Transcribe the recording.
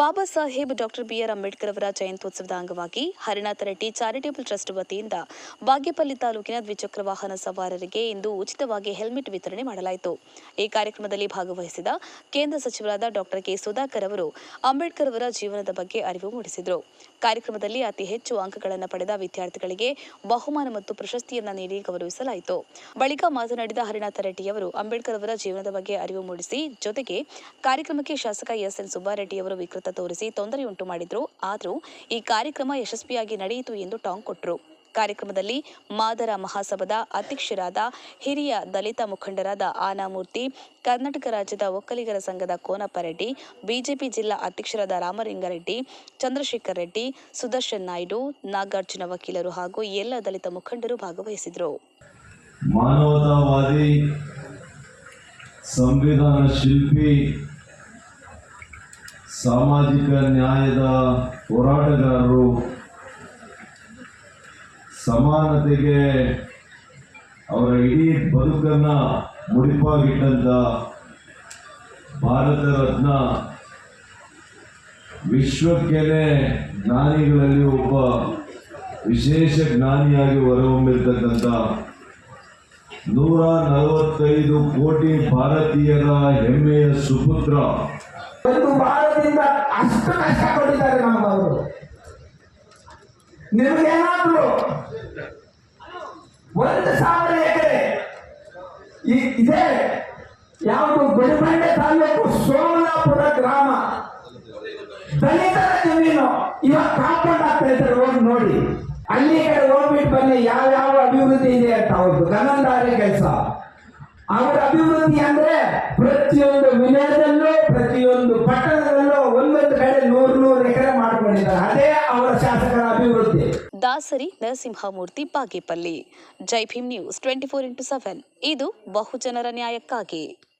Baba Saheb doctor B R Ambedkar ಅವರ ಜಯಂತ್ಯೋತ್ಸವದ ಅಂಗವಾಗಿ ಹರಿನಾಥ Reddy charitable trust ವತಿಯಿಂದ ಬಾಗೇಪಲ್ಲಿ ತಾಲೂಕಿನ ದ್ವಿಚಕ್ರ ವಾಹನ ಸವಾರರಿಗೆ ಇಂದು ಉಚಿತವಾಗಿ ಹೆಲ್ಮೆಟ್ ವಿತರಣೆ ಮಾಡಲಾಯಿತು. ಈ ಕಾರ್ಯಕ್ರಮದಲ್ಲಿ ಭಾಗವಹಿಸಿದ ಕೇಂದ್ರ ಸಚಿವರಾದ ಡಾಕ್ಟರ್ ಕೆ ಸುಧಾಕರ್ ಅವರು ಅಂಬೇಡ್ಕರ್ ಅವರ ಜೀವನದ ಬಗ್ಗೆ ಅರಿವು ಮೂಡಿಸಿದರು. ಕಾರ್ಯಕ್ರಮದಲ್ಲಿ ಅತಿ ಹೆಚ್ಚು ಅಂಕಗಳನ್ನು ಪಡೆದ ವಿದ್ಯಾರ್ಥಿಗಳಿಗೆ ಬಹುಮಾನ ಮತ್ತು ಪ್ರಶಸ್ತಿಯನ್ನು ನೀಡಿ ಗೌರವಿಸಲಾಯಿತು. ಬಳಿಕ ಮಾತನಾಡಿದ ಹರಿನಾಥ ರೆಡ್ಡಿ ಅವರು ಅಂಬೇಡ್ಕರ್ ಅವರ ಜೀವನದ ಬಗ್ಗೆ ಅರಿವು ಮೂಡಿಸಿ ಜೊತೆಗೆ ಕಾರ್ಯಕ್ರಮಕ್ಕೆ ಶಾಸಕ ಎಸ್ಎನ್ ಸುಬ್ಬಾರೆಡ್ಡಿ ಅವರು ವಿಕೃತ ತೋರಿಸಿ ತೊಂದರೆಯುಂಟು ಮಾಡಿದ್ರು. ಆದರೂ ಈ ಕಾರ್ಯಕ್ರಮ ಯಶಸ್ವಿಯಾಗಿ ನಡೆಯಿತು ಎಂದು ಟಾಂಗ್ ಕೊಟ್ಟರು. ಕಾರ್ಯಕ್ರಮದಲ್ಲಿ ಮಾದರ ಮಹಾಸಭಾದ ಅಧ್ಯಕ್ಷರಾದ ಹಿರಿಯ ದಲಿತ ಮುಖಂಡರಾದ ಆನಾಮೂರ್ತಿ, ಕರ್ನಾಟಕ ರಾಜ್ಯದ ಒಕ್ಕಲಿಗರ ಸಂಘದ ಕೋನಪ್ಪ ರೆಡ್ಡಿ, ಬಿಜೆಪಿ ಜಿಲ್ಲಾ ಅಧ್ಯಕ್ಷರಾದ ರಾಮಲಿಂಗಾರೆಡ್ಡಿ, ಚಂದ್ರಶೇಖರ್ ರೆಡ್ಡಿ, ಸುದರ್ಶನ್ ನಾಯ್ಡು, ನಾಗಾರ್ಜುನ ವಕೀಲರು ಹಾಗೂ ಎಲ್ಲ ದಲಿತ ಮುಖಂಡರು ಭಾಗವಹಿಸಿದರು. ಮಾನವತಾವಾದಿ, ಸಂವಿಧಾನ ಶಿಲ್ಪಿ, ಸಾಮಾಜಿಕ ನ್ಯಾಯದ ಹೋರಾಟಗಾರರು, ಸಮಾನತೆಗೆ ಅವರ ಇಡೀ ಬದುಕನ್ನ ಮುಡಿಪಾಗಿಟ್ಟಂತ ಭಾರತ ರತ್ನ, ವಿಶ್ವಕ್ಕೆನೆ ಜ್ಞಾನಿಗಳಲ್ಲಿ ಒಬ್ಬ ವಿಶೇಷ ಜ್ಞಾನಿಯಾಗಿ ಹೊರಹೊಮ್ಮಿರ್ತಕ್ಕಂಥ 145 ಕೋಟಿ ಭಾರತೀಯರ ಹೆಮ್ಮೆಯ ಸುಪುತ್ರ. ಒಂದು ಭಾರತದಿಂದ ಅಷ್ಟು ಕಷ್ಟಪಟ್ಟಿದ್ದಾರೆ ನಮ್ಮವರು. ನಿಮಗೇನಾದ್ರು 1,000 ಎಕರೆ ಇದೆ, ಯಾವುದು ಗುಡಿಬಂಡೆ ತಾಲೂಕು ಸೋಮಲಾಪುರ ಗ್ರಾಮ ದಲಿತರ ಜಮೀನು ಇವಾಗ ಕಾಂಪೌಂಡ್ ಆಗ್ತಾ ಇದ್ದಾರೆ. ಹೋಗಿ ನೋಡಿ, ಅಲ್ಲಿ ಕಡೆ ಹೋಗ್ಬಿಟ್ಟು ಬನ್ನಿ ಯಾವ ಅಭಿವೃದ್ಧಿ ಇದೆ ಅಂತ. ಅವ್ರದ್ದು ಗಮನದಾರಿ ಕೆಲಸ. ಅವರ ಅಭಿವೃದ್ಧಿ ಅಂದ್ರೆ ಪ್ರತಿಯೊಂದು ವಿಲೇಜಲ್ಲೂ ಪ್ರತಿಯೊಂದು ಪಟ್ಟಣದಲ್ಲೂ ಒಂದೊಂದು ಕಡೆ 100 ಎಕರೆ ಮಾಡ್ಕೊಂಡಿದ್ದಾರೆ. ಅದೇ ಅವರ ಶಾಸಕರ ಅಭಿವೃದ್ಧಿ. ದಾಸರಿ ನರಸಿಂಹಮೂರ್ತಿ, ಬಾಗೇಪಲ್ಲಿ. ಜೈ ಭೀಮ್ ನ್ಯೂಸ್ 24x7 ಇದು ಬಹುಜನರ ನ್ಯಾಯಕ್ಕಾಗಿ.